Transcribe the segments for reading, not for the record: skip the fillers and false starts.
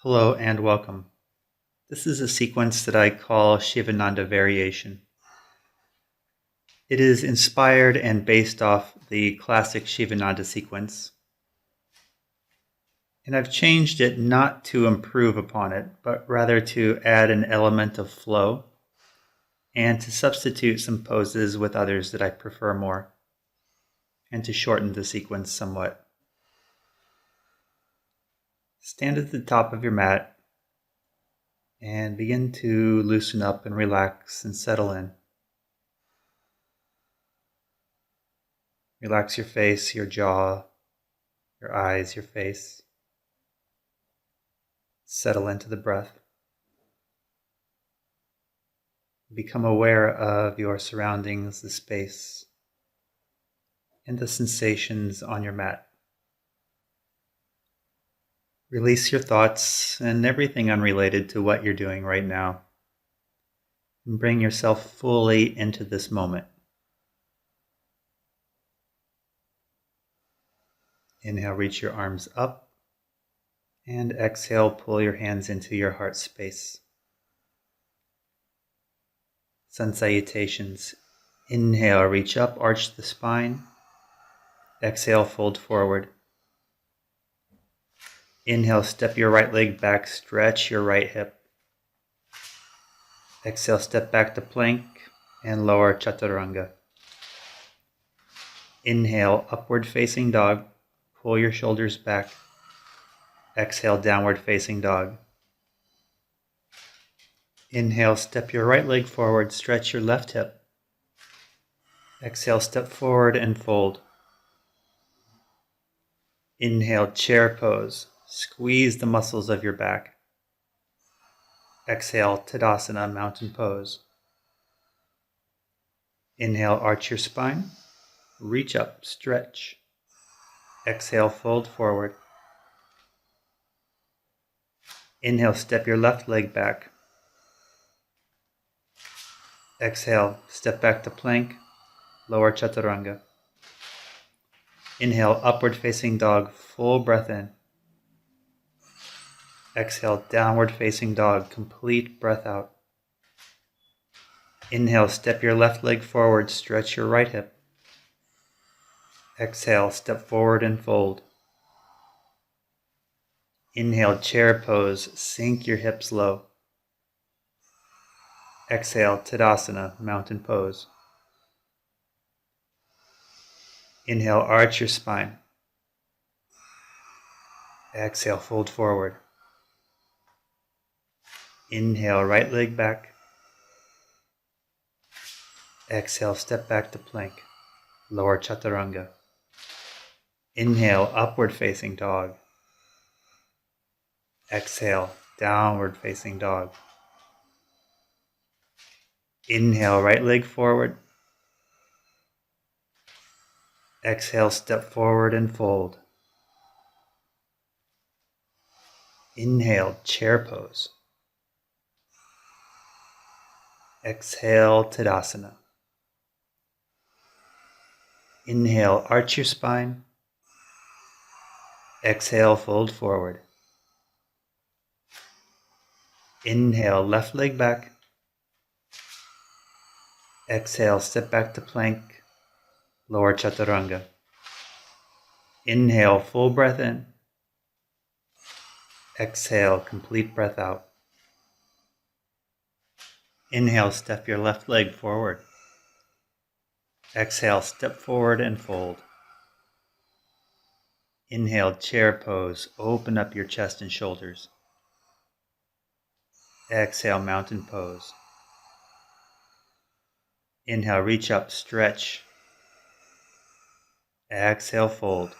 Hello and welcome. This is a sequence that I call Sivananda Variation. It is inspired and based off the classic Sivananda sequence, and I've changed it not to improve upon it, but rather to add an element of flow and to substitute some poses with others that I prefer more, and to shorten the sequence somewhat. Stand at the top of your mat and begin to loosen up and relax and settle in. Relax your face, your jaw, your eyes, your face. Settle into the breath. Become aware of your surroundings, the space, and the sensations on your mat. Release your thoughts and everything unrelated to what you're doing right now, and bring yourself fully into this moment. Inhale, reach your arms up, and exhale, pull your hands into your heart space. Sun salutations. Inhale, reach up, arch the spine. Exhale, fold forward. Inhale, step your right leg back, stretch your right hip. Exhale, step back to plank and lower chaturanga. Inhale, upward facing dog. Pull your shoulders back. Exhale, downward facing dog. Inhale, step your right leg forward, stretch your left hip. Exhale, step forward and fold. Inhale, chair pose. Squeeze the muscles of your back. Exhale, Tadasana, mountain pose. Inhale, arch your spine. Reach up, stretch. Exhale, fold forward. Inhale, step your left leg back. Exhale, step back to plank, lower chaturanga. Inhale, upward facing dog, full breath in. Exhale, downward facing dog, complete breath out. Inhale, step your left leg forward, stretch your right hip. Exhale, step forward and fold. Inhale, chair pose, sink your hips low. Exhale, Tadasana, mountain pose. Inhale, arch your spine. Exhale, fold forward. Inhale, right leg back. Exhale, step back to plank, lower chaturanga. Inhale, upward facing dog. Exhale, downward facing dog. Inhale, right leg forward. Exhale, step forward and fold. Inhale, chair pose. Exhale, Tadasana. Inhale, arch your spine. Exhale, fold forward. Inhale, left leg back. Exhale, step back to plank, lower chaturanga. Inhale, full breath in. Exhale, complete breath out. Inhale, step your left leg forward. Exhale, step forward and fold. Inhale, chair pose, open up your chest and shoulders. Exhale, mountain pose. Inhale, reach up, stretch. Exhale, fold.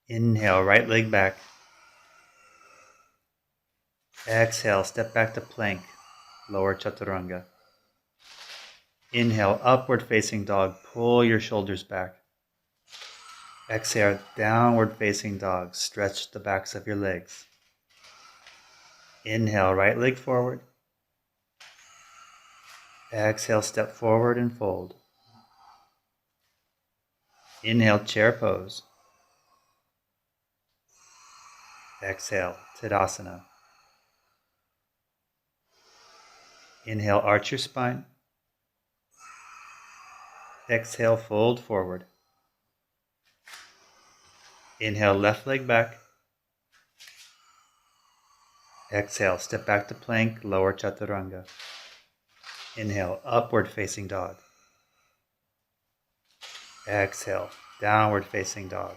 Inhale, right leg back. Exhale, step back to plank, lower chaturanga. Inhale, upward facing dog, pull your shoulders back. Exhale, downward facing dog, stretch the backs of your legs. Inhale, right leg forward. Exhale, step forward and fold. Inhale, chair pose. Exhale, Tadasana. Inhale, arch your spine. Exhale, fold forward. Inhale, left leg back. Exhale, step back to plank, lower chaturanga. Inhale, upward facing dog. Exhale, downward facing dog.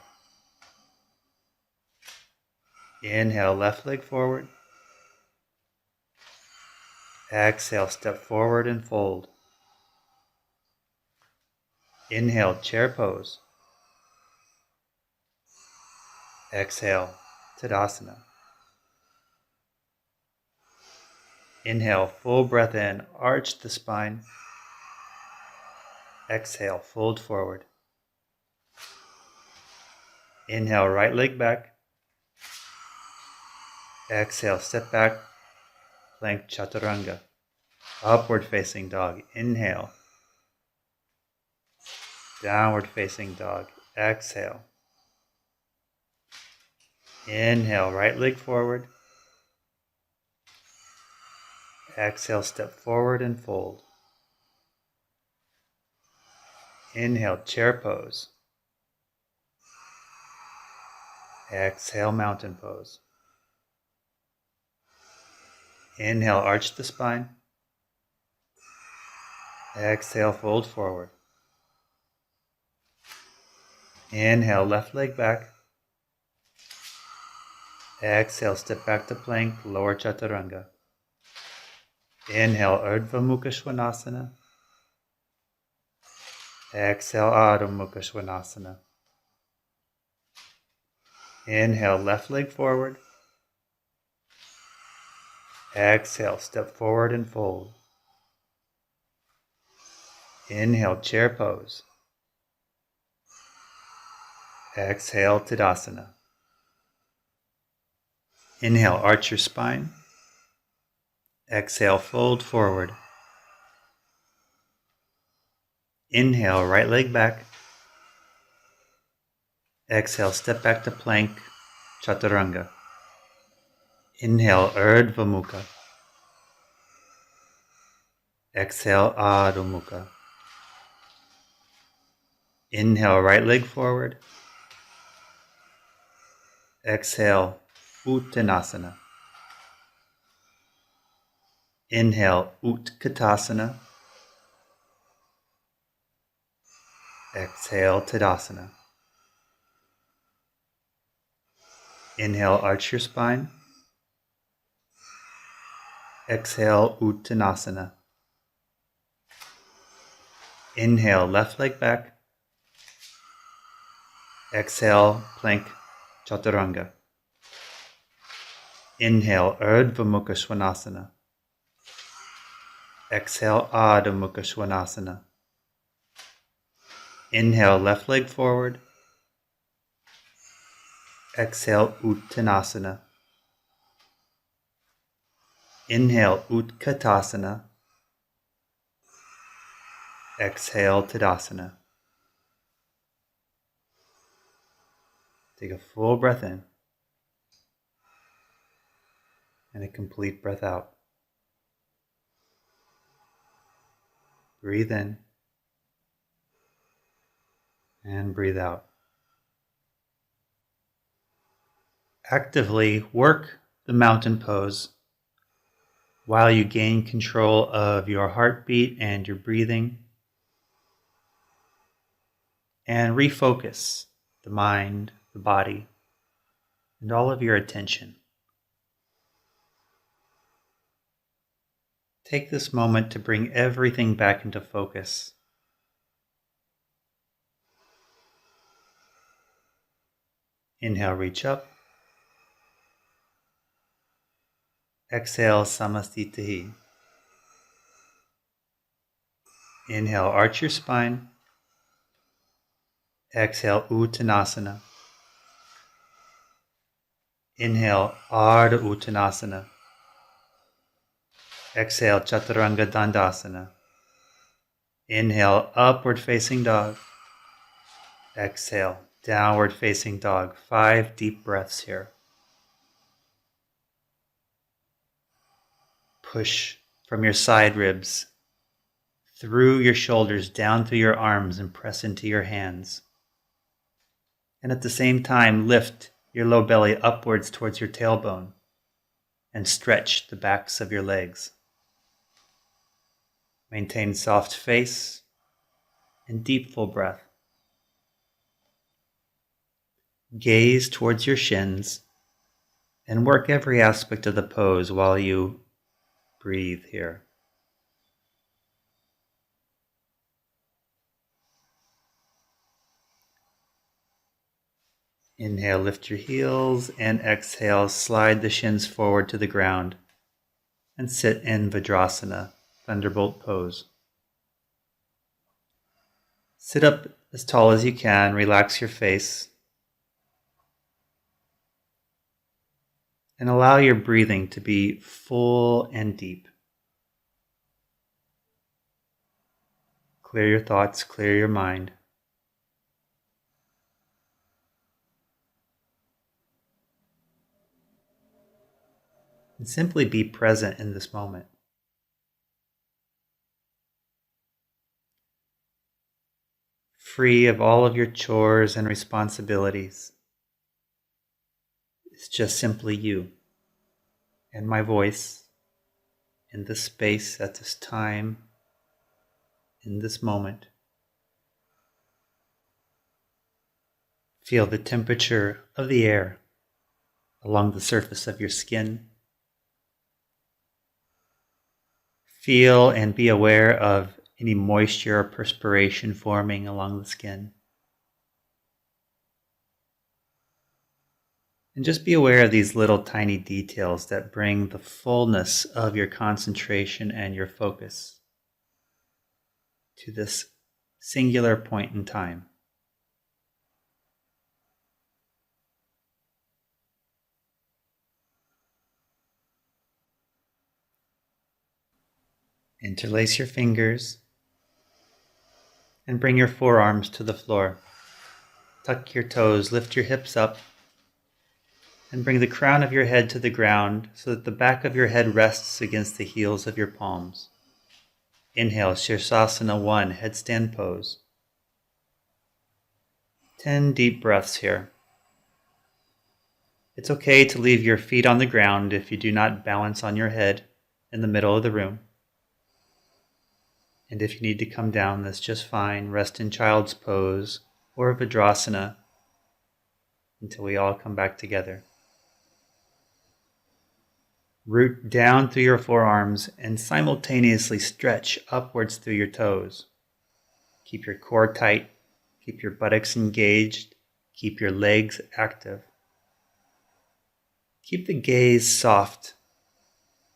Inhale, left leg forward. Exhale, step forward and fold. Inhale, chair pose. Exhale, Tadasana. Inhale, full breath in, arch the spine. Exhale, fold forward. Inhale, right leg back. Exhale, step back, plank chaturanga. Upward facing dog. Inhale. Downward facing dog. Exhale. Inhale, right leg forward. Exhale, step forward and fold. Inhale, chair pose. Exhale, mountain pose. Inhale, arch the spine. Exhale, fold forward. Inhale, left leg back. Exhale, step back to plank, lower chaturanga. Inhale, Urdhva Mukha Svanasana. Exhale, Adho Mukha Svanasana. Inhale, left leg forward. Exhale, step forward and fold. Inhale, chair pose. Exhale, Tadasana. Inhale, arch your spine. Exhale, fold forward. Inhale, right leg back. Exhale, step back to plank, chaturanga. Inhale, Urdhva Mukha. Exhale, Adho Mukha. Inhale, right leg forward. Exhale, Uttanasana. Inhale, Utkatasana. Exhale, Tadasana. Inhale, arch your spine. Exhale, Uttanasana. Inhale, left leg back. Exhale, plank, chaturanga. Inhale, Urdhva Mukha Svanasana. Exhale, Adho Mukha Svanasana. Inhale, left leg forward. Exhale, Uttanasana. Inhale, Utkatasana. Exhale, Tadasana. Take a full breath in and a complete breath out. Breathe in and breathe out. Actively work the mountain pose while you gain control of your heartbeat and your breathing, and refocus the mind, the body, and all of your attention. Take this moment to bring everything back into focus. Inhale, reach up. Exhale, Samastitihi. Inhale, arch your spine. Exhale, Uttanasana. Inhale, Ardha Uttanasana. Exhale, Chaturanga Dandasana. Inhale, upward facing dog. Exhale, downward facing dog. 5 deep breaths here. Push from your side ribs, through your shoulders, down through your arms, and press into your hands. And at the same time, lift your low belly upwards towards your tailbone and stretch the backs of your legs. Maintain soft face and deep full breath. Gaze towards your shins and work every aspect of the pose while you breathe here. Inhale, lift your heels, and exhale, slide the shins forward to the ground and sit in Vajrasana, Thunderbolt pose. Sit up as tall as you can, relax your face, and allow your breathing to be full and deep. Clear your thoughts, clear your mind. And simply be present in this moment. Free of all of your chores and responsibilities. It's just simply you and my voice in this space at this time, in this moment. Feel the temperature of the air along the surface of your skin. Feel and be aware of any moisture or perspiration forming along the skin. And just be aware of these little tiny details that bring the fullness of your concentration and your focus to this singular point in time. Interlace your fingers and bring your forearms to the floor. Tuck your toes, lift your hips up, and bring the crown of your head to the ground so that the back of your head rests against the heels of your palms. Inhale, Shirsasana 1, headstand pose. 10 deep breaths here. It's okay to leave your feet on the ground if you do not balance on your head in the middle of the room. And if you need to come down, that's just fine. Rest in child's pose or Vajrasana until we all come back together. Root down through your forearms and simultaneously stretch upwards through your toes. Keep your core tight, keep your buttocks engaged, keep your legs active. Keep the gaze soft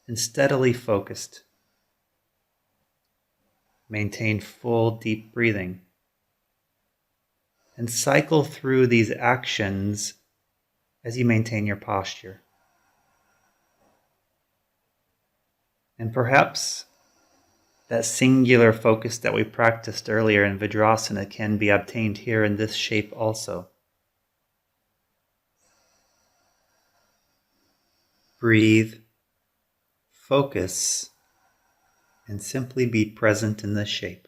and steadily focused. Maintain full deep breathing and cycle through these actions as you maintain your posture. And perhaps that singular focus that we practiced earlier in Vajrasana can be obtained here in this shape also. Breathe, focus, and simply be present in this shape.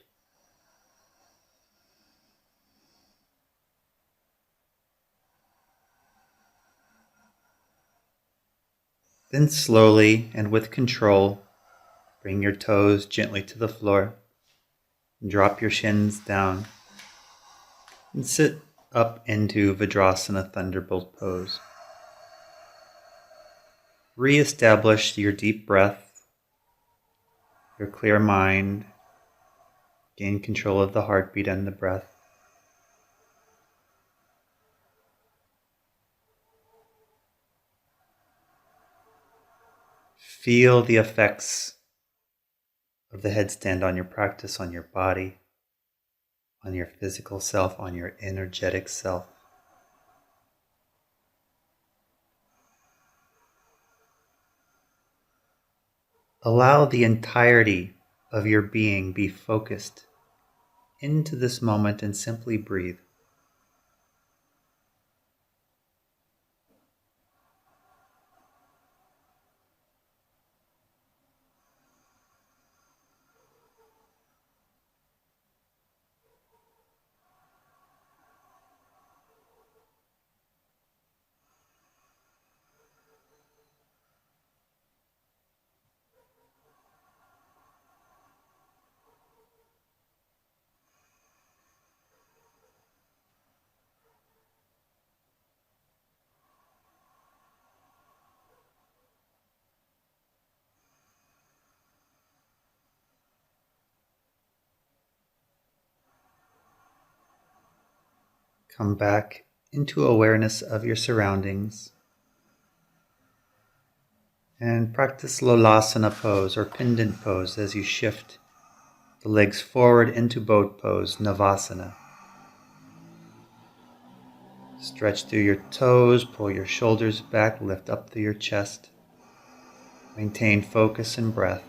Then slowly and with control, bring your toes gently to the floor. Drop your shins down and sit up into Vajrasana Thunderbolt pose. Re-establish your deep breath, your clear mind, gain control of the heartbeat and the breath. Feel the effects of the headstand on your practice, on your body, on your physical self, on your energetic self. Allow the entirety of your being be focused into this moment and simply breathe. Come back into awareness of your surroundings and practice Lolasana pose or pendant pose as you shift the legs forward into boat pose, Navasana. Stretch through your toes, pull your shoulders back, lift up through your chest. Maintain focus and breath.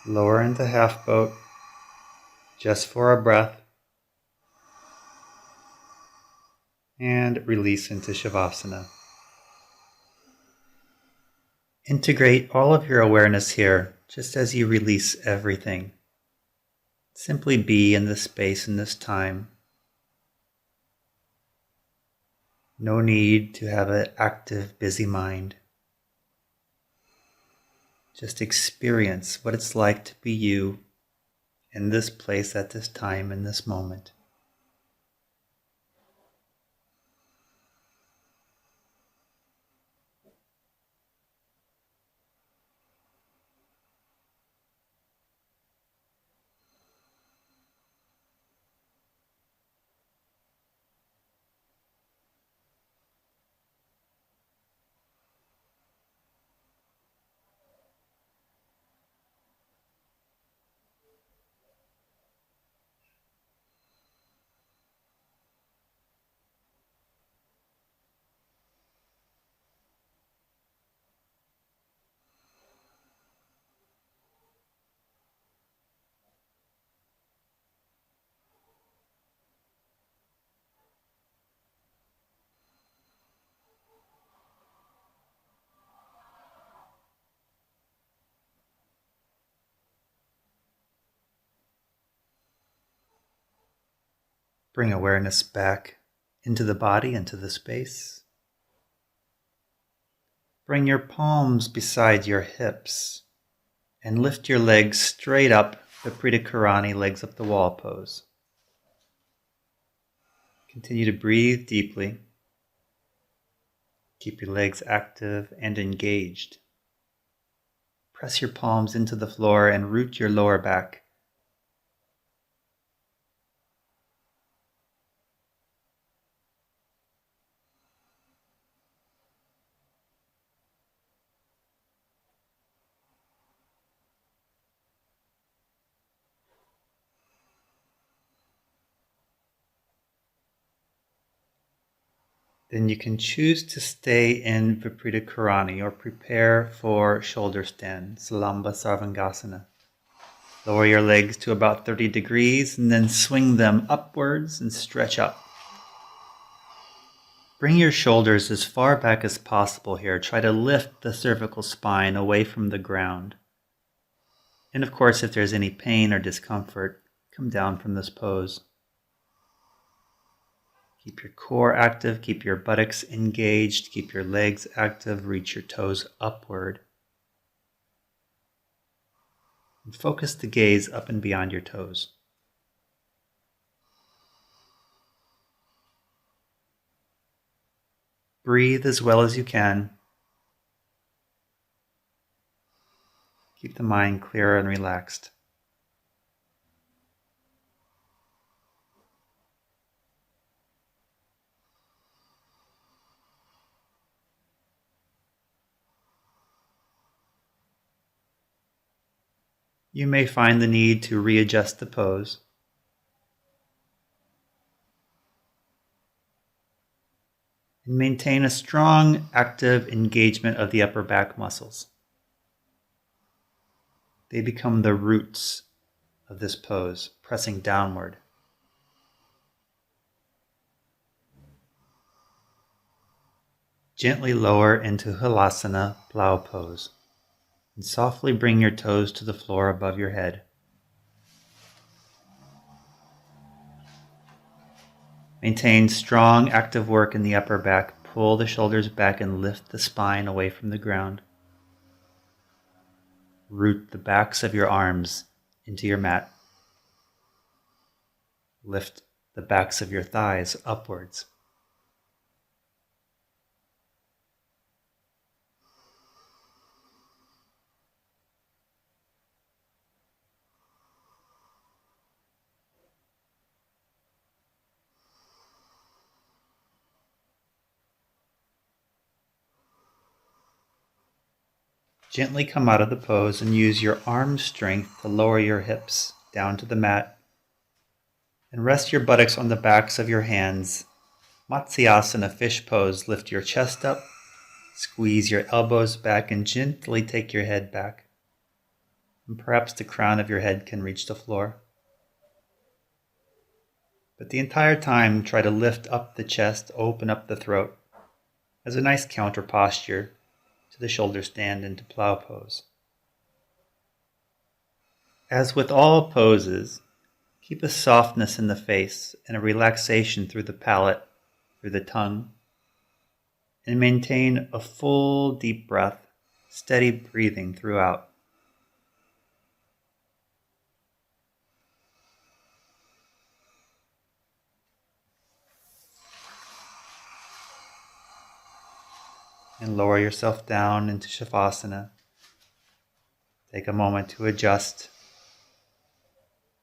Lower into half boat, just for a breath. And release into Shavasana. Integrate all of your awareness here, just as you release everything. Simply be in this space and this time. No need to have an active, busy mind. Just experience what it's like to be you in this place at this time, in this moment. Bring awareness back into the body, into the space. Bring your palms beside your hips and lift your legs straight up, Viparita Karani, legs up the wall pose. Continue to breathe deeply. Keep your legs active and engaged. Press your palms into the floor and root your lower back. Then you can choose to stay in Viparita Karani or prepare for shoulder stand, Salamba Sarvangasana. Lower your legs to about 30 degrees and then swing them upwards and stretch up. Bring your shoulders as far back as possible here. Try to lift the cervical spine away from the ground. And of course, if there's any pain or discomfort, come down from this pose. Keep your core active, keep your buttocks engaged, keep your legs active, reach your toes upward. And focus the gaze up and beyond your toes. Breathe as well as you can. Keep the mind clear and relaxed. You may find the need to readjust the pose. And maintain a strong, active engagement of the upper back muscles. They become the roots of this pose, pressing downward. Gently lower into Halasana, plow pose. And softly bring your toes to the floor above your head. Maintain strong, active work in the upper back. Pull the shoulders back and lift the spine away from the ground. Root the backs of your arms into your mat. Lift the backs of your thighs upwards. Gently come out of the pose and use your arm strength to lower your hips down to the mat and rest your buttocks on the backs of your hands. Matsyasana fish pose. Lift your chest up, squeeze your elbows back and gently take your head back. And perhaps the crown of your head can reach the floor. But the entire time try to lift up the chest, open up the throat as a nice counter posture to the shoulder stand into plow pose. As with all poses, keep a softness in the face and a relaxation through the palate, through the tongue, and maintain a full deep breath, steady breathing throughout. And lower yourself down into Shavasana. Take a moment to adjust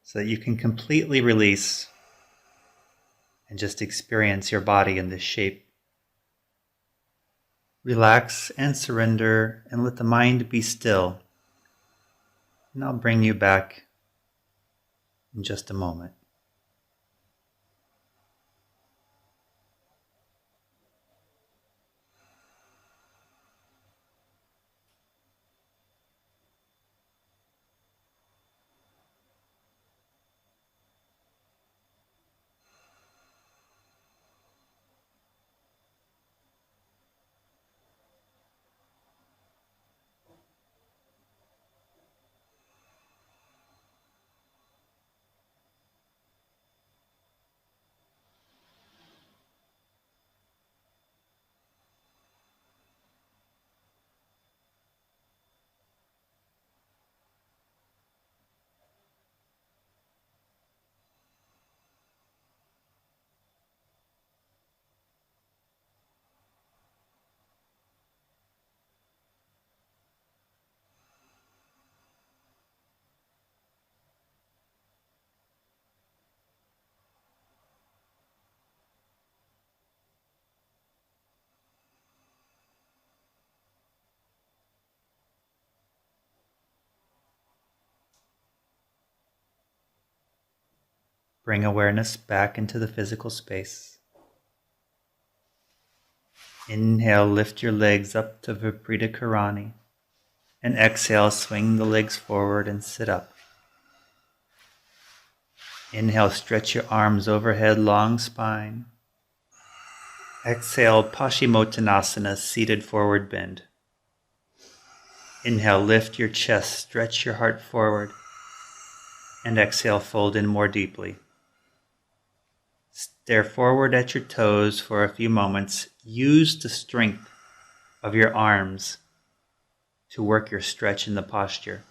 so that you can completely release and just experience your body in this shape. Relax and surrender and let the mind be still. And I'll bring you back in just a moment. Bring awareness back into the physical space. Inhale, lift your legs up to Viparita Karani. And exhale, swing the legs forward and sit up. Inhale, stretch your arms overhead, long spine. Exhale, Paschimottanasana, seated forward bend. Inhale, lift your chest, stretch your heart forward. And exhale, fold in more deeply. Stare forward at your toes for a few moments. Use the strength of your arms to work your stretch in the posture.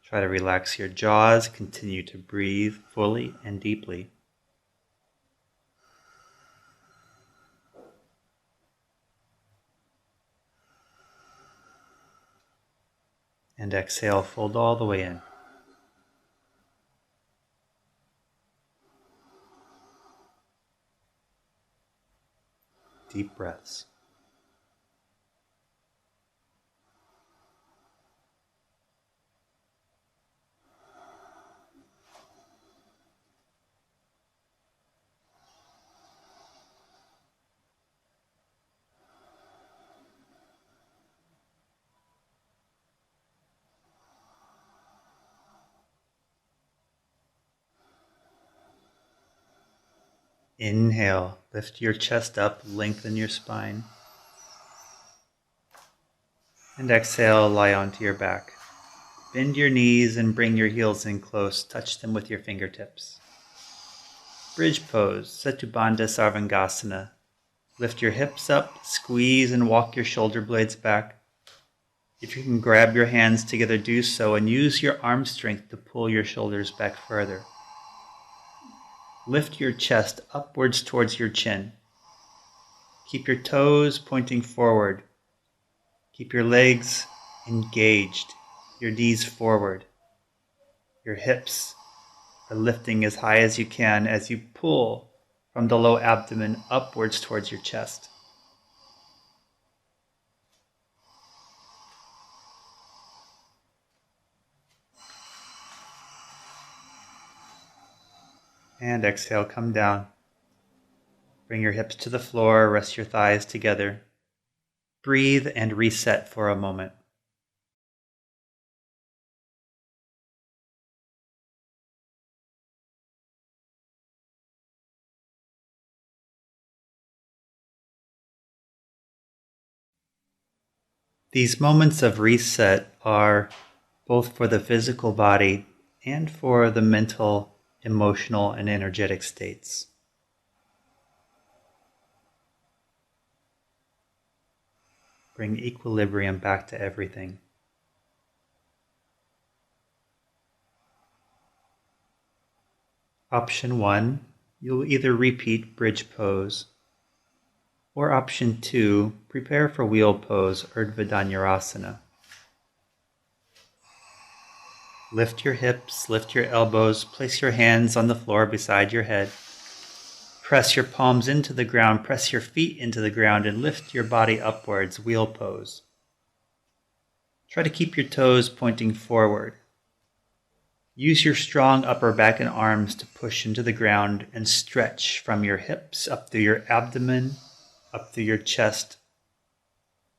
Try to relax your jaws. Continue to breathe fully and deeply. And exhale, fold all the way in. Deep breaths. Inhale, lift your chest up, lengthen your spine. And exhale, lie onto your back. Bend your knees and bring your heels in close. Touch them with your fingertips. Bridge pose, Setubandha Sarvangasana. Lift your hips up, squeeze and walk your shoulder blades back. If you can grab your hands together, do so, and use your arm strength to pull your shoulders back further. Lift your chest upwards towards your chin. Keep your toes pointing forward. Keep your legs engaged, your knees forward. Your hips are lifting as high as you can as you pull from the low abdomen upwards towards your chest. And exhale, come down. Bring your hips to the floor, rest your thighs together. Breathe and reset for a moment. These moments of reset are both for the physical body and for the mental, emotional, and energetic states. Bring equilibrium back to everything. Option 1, you'll either repeat bridge pose, or option 2, prepare for wheel pose, Urdhva Dhanurasana. Lift your hips, lift your elbows, place your hands on the floor beside your head. Press your palms into the ground, press your feet into the ground, and lift your body upwards, wheel pose. Try to keep your toes pointing forward. Use your strong upper back and arms to push into the ground and stretch from your hips up through your abdomen, up through your chest.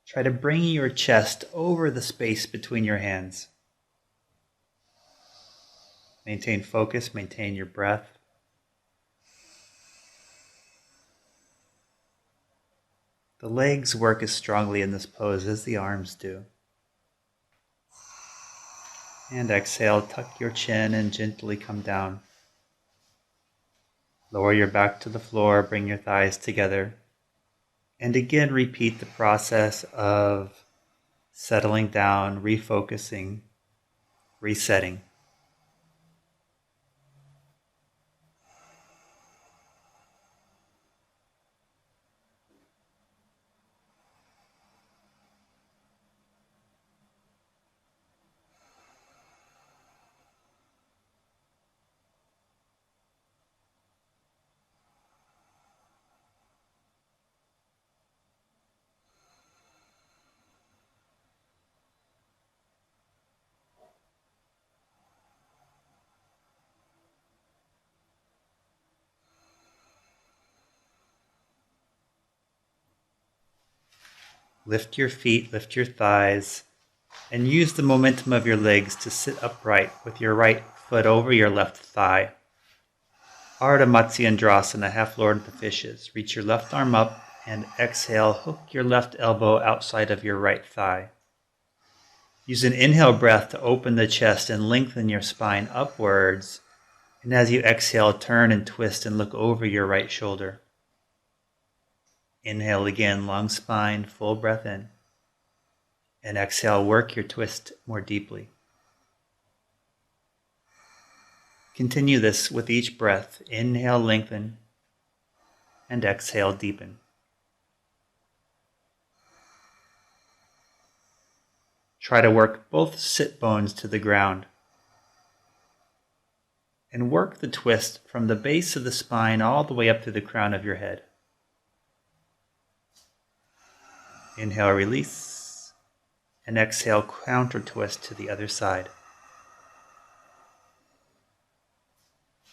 Try to bring your chest over the space between your hands. Maintain focus, maintain your breath. The legs work as strongly in this pose as the arms do. And exhale, tuck your chin and gently come down. Lower your back to the floor, bring your thighs together. And again, repeat the process of settling down, refocusing, resetting. Lift your feet, lift your thighs, and use the momentum of your legs to sit upright with your right foot over your left thigh. Ardha Matsyendrasana, half Lord of the Fishes. Reach your left arm up and exhale, hook your left elbow outside of your right thigh. Use an inhale breath to open the chest and lengthen your spine upwards. And as you exhale, turn and twist and look over your right shoulder. Inhale again, long spine, full breath in. And exhale, work your twist more deeply. Continue this with each breath. Inhale, lengthen, and exhale, deepen. Try to work both sit bones to the ground. And work the twist from the base of the spine all the way up to the crown of your head. Inhale, release, and exhale, counter twist to the other side.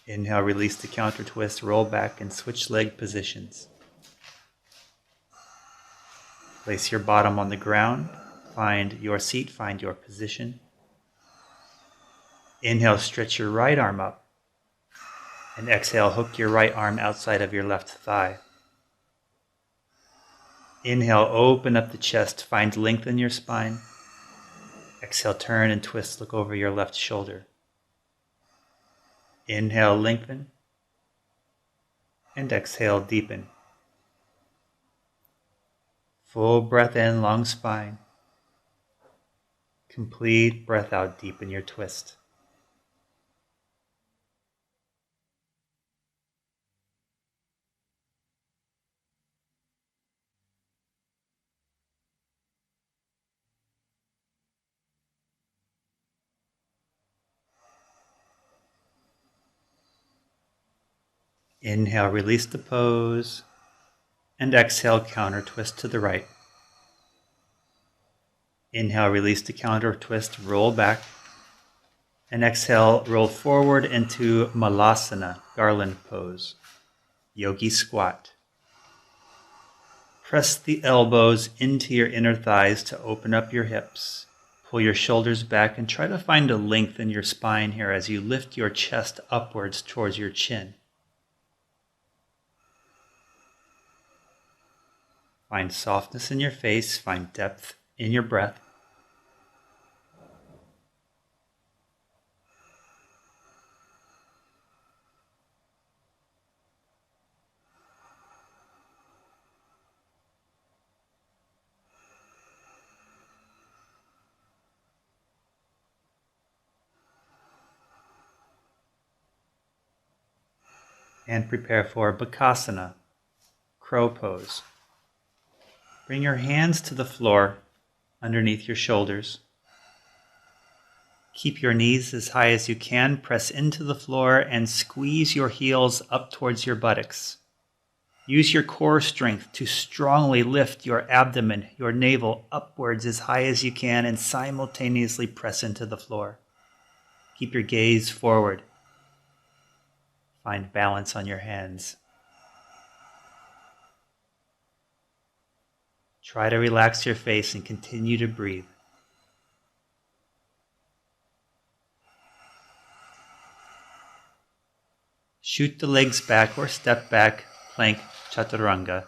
Inhale, release the counter twist, roll back and switch leg positions. Place your bottom on the ground, find your seat, find your position. Inhale, stretch your right arm up, and exhale, hook your right arm outside of your left thigh. Inhale, open up the chest, find length in your spine. Exhale, turn and twist, look over your left shoulder. Inhale, lengthen, and exhale, deepen. Full breath in, long spine. Complete breath out, deep in your twist. Inhale, release the pose, and exhale, counter twist to the right. Inhale, release the counter twist, roll back, and exhale, roll forward into Malasana, garland pose, yogi squat. Press the elbows into your inner thighs to open up your hips. Pull your shoulders back and try to find a length in your spine here as you lift your chest upwards towards your chin. Find softness in your face, find depth in your breath. And prepare for Bakasana, crow pose. Bring your hands to the floor underneath your shoulders. Keep your knees as high as you can. Press into the floor and squeeze your heels up towards your buttocks. Use your core strength to strongly lift your abdomen, your navel upwards as high as you can and simultaneously press into the floor. Keep your gaze forward. Find balance on your hands. Try to relax your face and continue to breathe. Shoot the legs back or step back, plank chaturanga.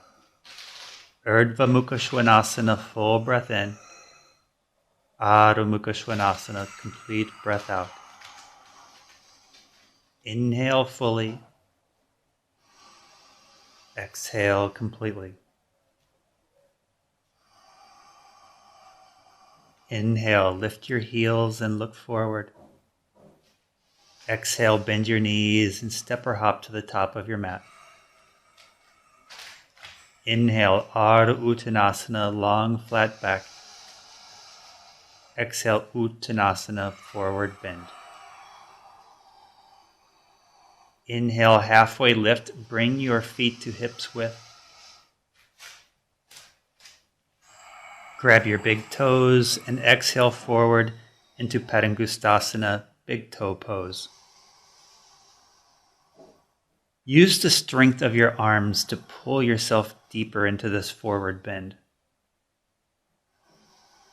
Urdhva Mukha Svanasana, full breath in. Adho Mukha Svanasana, complete breath out. Inhale fully. Exhale completely. Inhale, lift your heels and look forward. Exhale, bend your knees and step or hop to the top of your mat. Inhale, Ardha Uttanasana, long flat back. Exhale, Uttanasana, forward bend. Inhale, halfway lift, bring your feet to hips width. Grab your big toes and exhale forward into Padangusthasana, big toe pose. Use the strength of your arms to pull yourself deeper into this forward bend.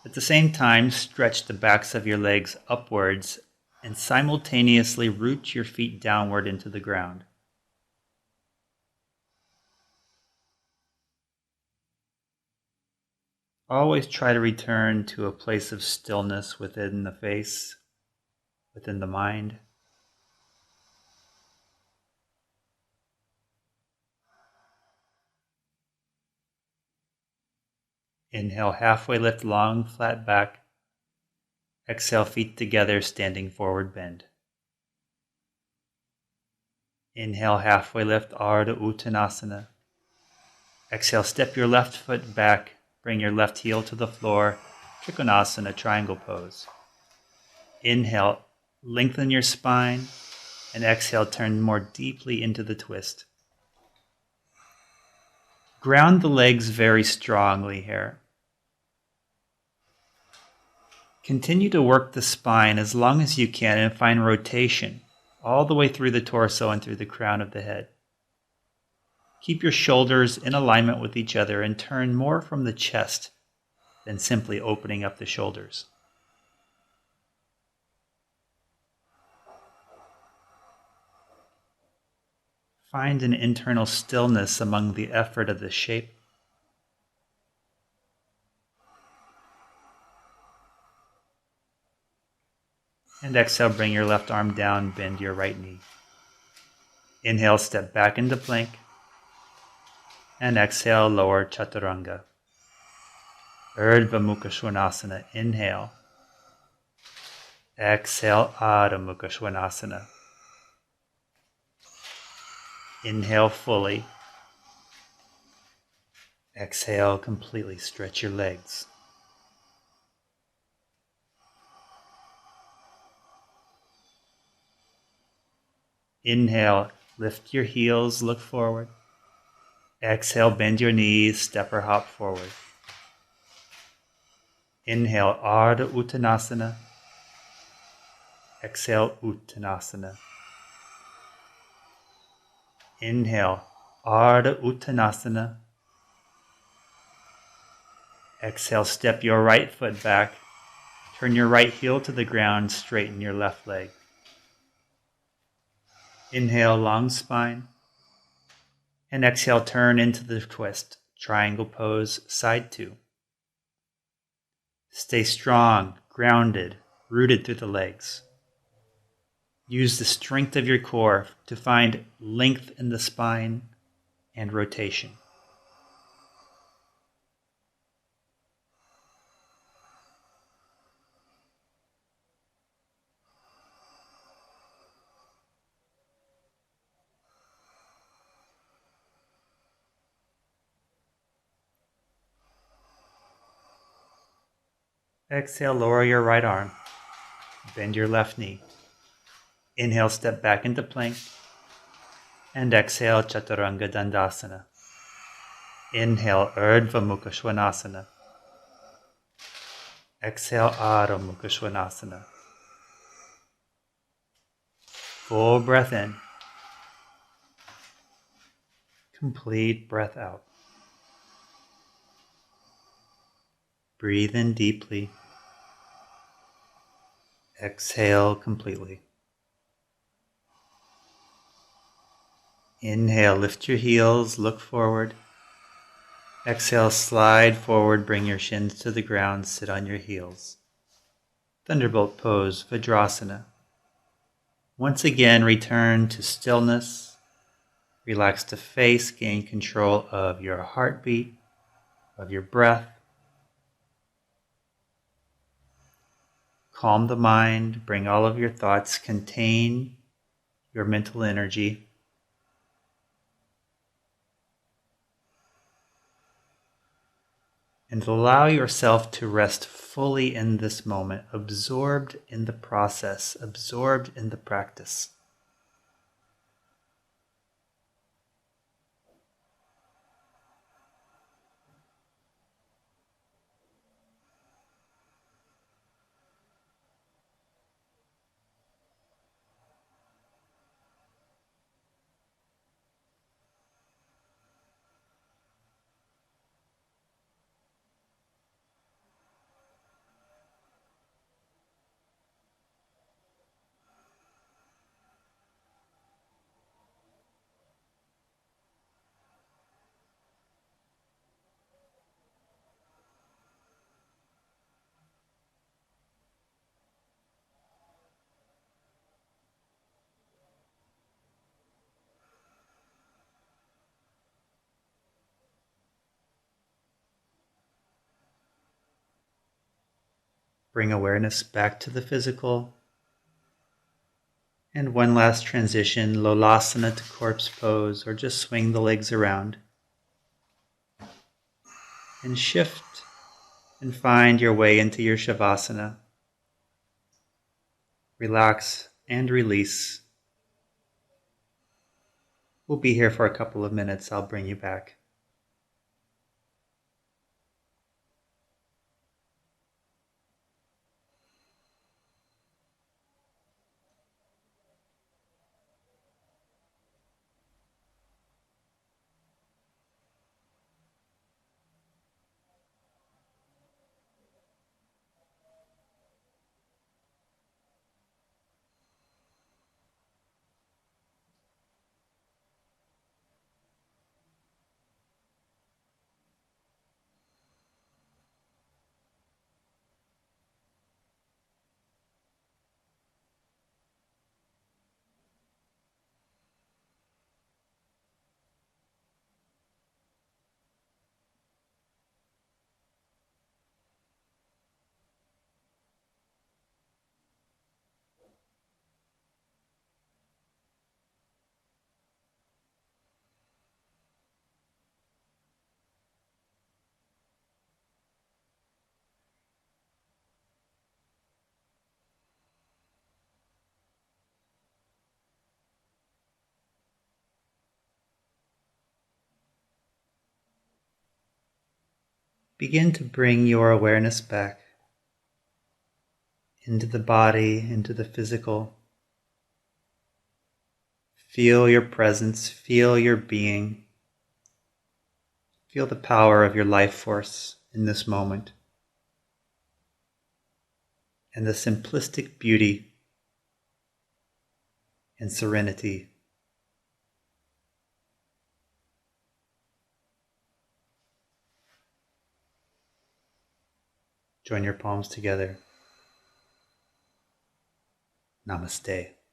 At the same time, stretch the backs of your legs upwards and simultaneously root your feet downward into the ground. Always try to return to a place of stillness within the face, within the mind. Inhale, halfway lift, long, flat back. Exhale, feet together, standing forward bend. Inhale, halfway lift, Ardha Uttanasana. Exhale, step your left foot back, bring your left heel to the floor, Trikonasana, triangle pose. Inhale, lengthen your spine, and exhale, turn more deeply into the twist. Ground the legs very strongly here. Continue to work the spine as long as you can and find rotation all the way through the torso and through the crown of the head. Keep your shoulders in alignment with each other and turn more from the chest than simply opening up the shoulders. Find an internal stillness among the effort of the shape. And exhale, bring your left arm down, bend your right knee. Inhale, step back into plank. And exhale, lower chaturanga. Urdhva Mukha Svanasana. Inhale. Exhale, Adho Mukha Svanasana. Inhale fully. Exhale completely. Stretch your legs. Inhale, lift your heels, look forward. Exhale, bend your knees, step or hop forward. Inhale, Ardha Uttanasana. Exhale, Uttanasana. Inhale, Ardha Uttanasana. Exhale, step your right foot back. Turn your right heel to the ground, straighten your left leg. Inhale, long spine. And exhale, turn into the twist. Triangle pose, side 2. Stay strong, grounded, rooted through the legs. Use the strength of your core to find length in the spine and rotation. Exhale, lower your right arm. Bend your left knee. Inhale, step back into plank. And exhale, Chaturanga Dandasana. Inhale, Urdhva Mukha Svanasana. Exhale, Adho Mukha Svanasana. Full breath in. Complete breath out. Breathe in deeply. Exhale completely. Inhale, lift your heels, look forward. Exhale, slide forward, bring your shins to the ground, sit on your heels. Thunderbolt pose, Vajrasana. Once again, return to stillness. Relax the face, gain control of your heartbeat, of your breath. Calm the mind, bring all of your thoughts, contain your mental energy. And allow yourself to rest fully in this moment, absorbed in the process, absorbed in the practice. Bring awareness back to the physical. And one last transition, Lolasana to corpse pose, or just swing the legs around. And shift and find your way into your Shavasana. Relax and release. We'll be here for a couple of minutes. I'll bring you back. begin to bring your awareness back into the body, into the physical. Feel your presence, feel your being, feel the power of your life force in this moment, and the simplistic beauty and serenity. Join your palms together. Namaste.